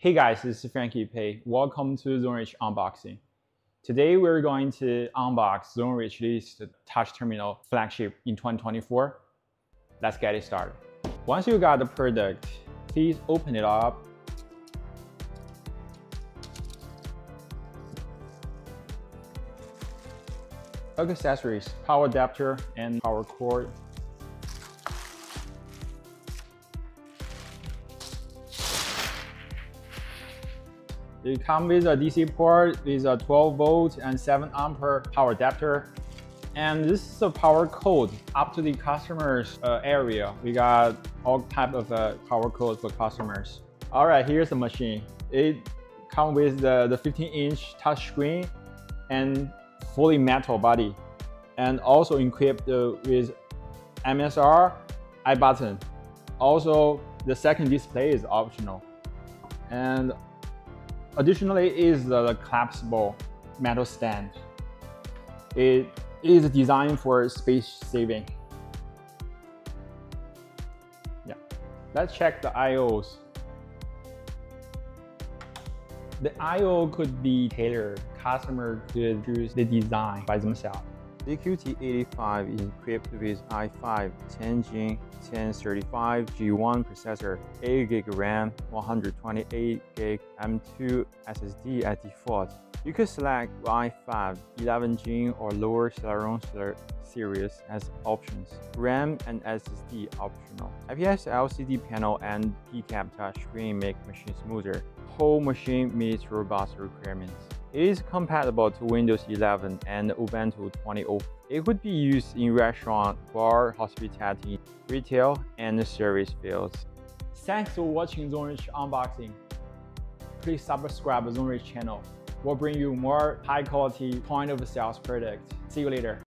Hey guys, this is Frankie Pei. Welcome to Zonerich Unboxing. Today we're going to unbox Zonerich released touch terminal flagship in 2024. Let's get it started. Once you got the product, please open it up. Accessories, power adapter and power cord. It comes with a DC port with a 12 volt and 7 ampere power adapter. And this is a power code up to the customer's area. We got all type of power codes for customers. All right, here's the machine. It comes with the 15-inch touchscreen and fully metal body, and also equipped with MSR I button. Also, the second display is optional. And additionally is the collapsible metal stand. It is designed for space saving. Yeah, let's check the IOs. The IO could be tailored. Customer could choose the design by themselves. ZQ-T805 is equipped with i5 10-Gen 1035G1 processor, 8GB RAM, 128GB M2 SSD at default. You could select i5 11-Gen or lower Celeron series as options. RAM and SSD optional. IPS LCD panel and PCAP touchscreen make machine smoother. Whole machine meets robust requirements. It is compatible to Windows 11 and Ubuntu 20.04. It could be used in restaurant, bar, hospitality, retail, and service fields. Thanks for watching Zonerich Unboxing. Please subscribe to Zonerich channel. We'll bring you more high-quality point-of-sales products. See you later.